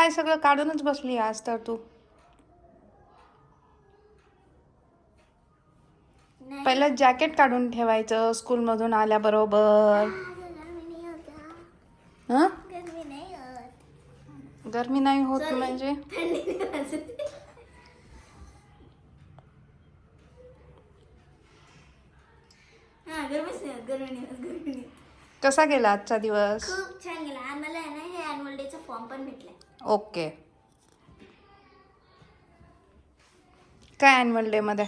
काय सगळं काढूनच बसली आज तर तू. पहिलं जॅकेट काढून ठेवायचं स्कूलमधून आल्याबरोबर. हं? गरमी नाही होत म्हणजे कसा गेला आजचा दिवस? खूप छान गेला. आम्हाला आहे ना हे ॲन्युअल डेचा फॉर्म पण भेटलाय. ओके. काय ॲन्युअल डे मध्ये?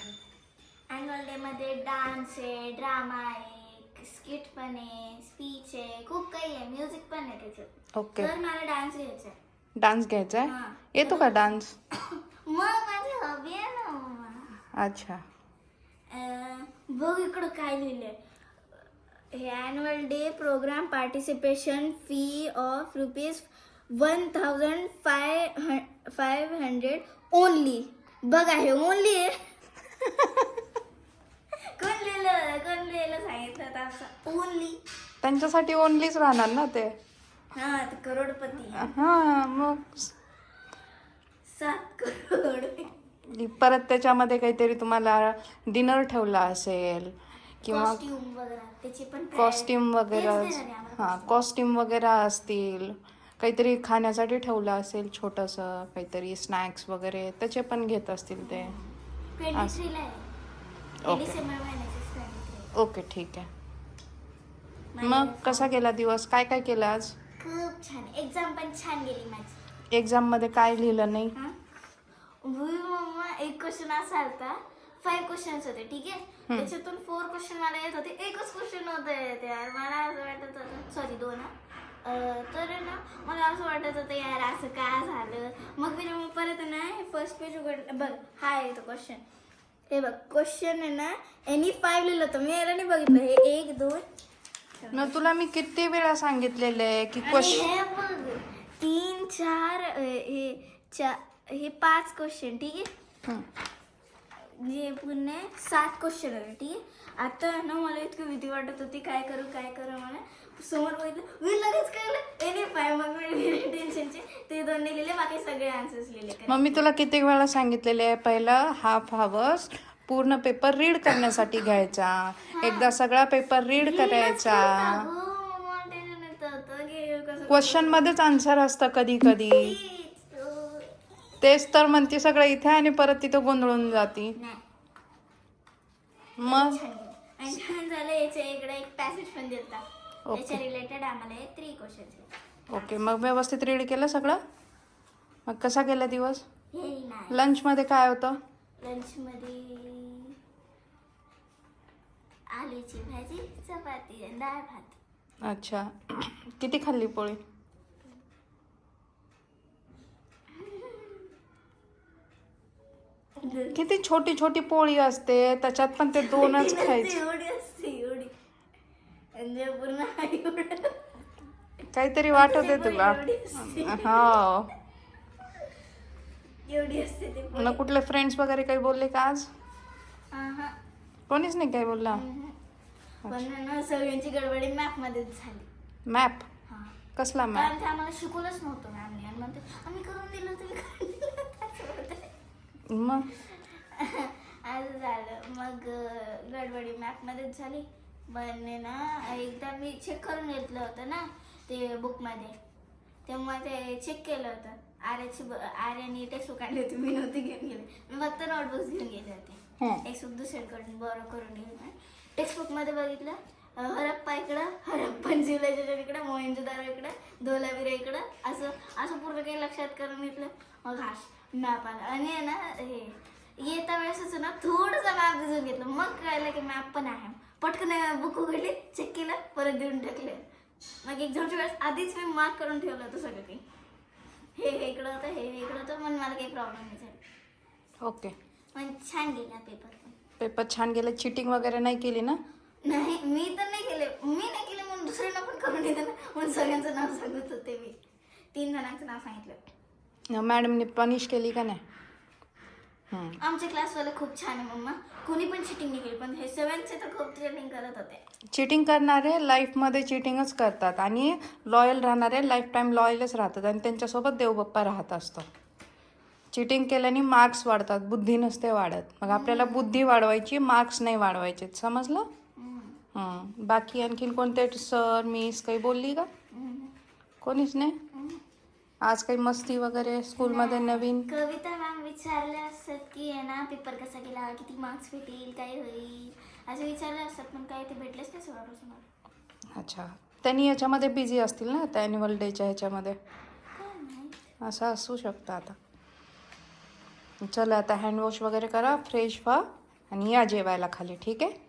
ॲन्युअल डे मध्ये डान्स आहे, ड्रामा आहे, स्किट पण आहे, स्पीच आहे, खूप काही आहे, म्युझिक पण आहे त्याच्यात. ओके. तर मला डान्स घ्यायचा आहे. डान्स घ्यायचा आहे? हां. येतो का डान्स? मग माझी हॉबी आहे ना मम्मा. अच्छा. बघ इकडं काय लिहिलंय. हे annual day programme participation fee of ₹1500 only. बघा हे ओनली आहे. कोण लिहिलं सांगितलं असं ओनली. त्यांच्यासाठी ओनलीच राहणार ना ते. हा ते करोडपती. हा मग 7 करोड. परत त्याच्यामध्ये काहीतरी तुम्हाला डिनर ठेवला असेल किंवा कॉस्ट्युम वगैरे त्याची पण कॉस्ट्युम वगैरे. हां, कॉस्ट्युम वगैरे असतील, काहीतरी खाण्यासाठी ठेवलं असेल छोटंसं काहीतरी स्नॅक्स वगैरे त्याचे पण घेत असतील ते. 23 ला आहे. ओके. डिसेंबर महिन्याचे 23. ओके ठीक आहे. मग कसा गेला दिवस? काय काय केलं आज? खूप छान. एक्झाम पण छान गेली माझी. एक्झाम मध्ये काय लिहिलं नाही? मम्मा एक क्वेश्चन असा होता. 5 क्वेश्चन्स होते ठीक आहे. त्याच्यातून 4 क्वेश्चन मला येत होते. एकच क्वेश्चन होतं यार. मला असं वाटत होतं, सॉरी 2 तर ना मला असं वाटत होतं यार असं काय झालं. मग मी परत ना फर्स्ट पेज उघडलं. बघ हा आहे तो क्वेश्चन. हे बघ क्वेश्चन आहे ना एनी 5 लिहिलं होतं. मी याला नाही बघितलं. हे 1 2 न तुला मी किती वेळा सांगितलेलं आहे की क्वेश्चन. हे बघ 3 4 हे 5 क्वेश्चन ठीक आहे. जे पुन्हा 7 क्वेश्चन होते ठीक आहे. आता ना मला इतकी भीती वाटत होती काय करू मला. समोर बघितलं मी लगेच कळलं एनी 5. मग मी टेन्शनचे ते 2 लिहिले, बाकी सगळे आन्सर्स लिहिले. मग मी तुला किती वेळा सांगितलेले आहे पहिलं हाफ आवर्स पूर्ण पेपर रीड करण्यासाठी घ्यायचा. एकदा सगळा पेपर रीड करायचा. क्वेश्चन मध्येच आन्सर असतं कधी कधी. तेच तर म्हणते सगळं इथे आणि परत तिथं गोंधळून जाती. मग छान झालं. याच्या इकडे एक पॅसेज पण दिलता त्याच्या रिलेटेड आम्हाला 3 क्वेश्चन्स. ओके. मग व्यवस्थित रीड केलं सगळं? मग कसा गेला दिवस? नाही लंच मध्ये काय होतं? लंच मध्ये आलूची भाजी, चपाती आणि डाळ भात. अच्छा. किती खाल्ली पोळी? किती छोटी छोटी पोळी असते त्याच्यात पण ते 2च खायचे. एवढी असते एवढी म्हणजे पूर्ण काहीतरी वाटत आहे तुला. हो. एवढी असते ते. मग कुठले फ्रेंड्स वगैरे काही बोलले का आज? कोणीच नाही काही बोलला? पण ना सगळ्यांची गडबडी मॅप मध्येच झाली. मॅप? कसला मॅप? कारण ते आम्हाला शिकवलंच नव्हतं मॅमने. आणि म्हणते आम्ही करून दिलं तुम्ही करून दिलं. मग असं झालं. मग गडबडी मॅप मध्येच झाली. पण ना एकदा मी चेक करून घेतलं होतं ना ते बुकमध्ये, तेव्हा ते चेक केलं होतं. आर्याने टेक्स्टबुक आणली होती. मी नव्हती घेऊन गेले. मी फक्त नोटबुक्स घेऊन गेले होते. एक दुसऱ्याकडून बरं करून घेऊन टेक्स्टबुक मध्ये बघितलं हरप्पा इकडं, हरप्पन सिव्हिलायझेशन इकडं, मोहेंजोदारो इकडं, धोलावीरा इकडं, असं पूर्ण काही लक्षात करून घेतलं. मग मॅप आला आणि ना हे येता वेळेसच ना थोडंसं मॅप दिसून घेतलं. मग कळलं की मॅप पण आहे. पटकन बुक उघडली, चेक केलं, परत देऊन टाकले. मग एक्झामच्या वेळेस आधीच मी मार्क करून ठेवलं होतं सगळं काही. हे इकडं होतं, हे इकडं होतं. म्हणून मला काही प्रॉब्लेम नाही झाला. ओके. पण छान गेला पेपर. पेपर छान गेलं. चिटिंग वगैरे नाही केली ना? नाही मी तर नाही केले. मी नाही केले म्हणून दुसऱ्यांना पण करून देते ना. म्हणून सगळ्यांचं नाव सांगत होते मी. 3 जणांचं नाव सांगितलं. मॅडमने पनिश केली का नाही? आमचे क्लासवाले खूप छान आहे मम्मा. कोणी पण चिटिंग नाही केली, पण हे 7th तर खूप चिटिंग करत होते. चिटिंग करणारे लाईफमध्ये चिटिंगच करतात आणि लॉयल राहणारे लाईफ टाईम लॉयलच राहतात आणि त्यांच्यासोबत देवबाप्पा राहत असतो. चिटिंग केल्याने मार्क्स वाढतात, बुद्धी नसते वाढत. मग आपल्याला बुद्धी वाढवायची, मार्क्स नाही वाढवायचे. समजलं? बाकी आणखीन कोणते सर मिस काही बोलली का? कोणीच नाही. आज काही मस्ती वगैरे स्कूलमध्ये नवीन? कविता मॅम विचारले असतात की आहे ना पेपर कसा गेला, किती मार्क्स भेटेल, काय होईल असं विचारले असतात, पण काय ते भेटलेच नाही सगळ्यापासून. अच्छा, त्यांनी याच्यामध्ये बिझी असतील ना त्या ॲन्युअल डेच्या ह्याच्यामध्ये, असं असू शकतं. आता चला, आता हँडवॉश वगैरे करा, फ्रेश व्हा आणि या जेवायला खाली. ठीक आहे?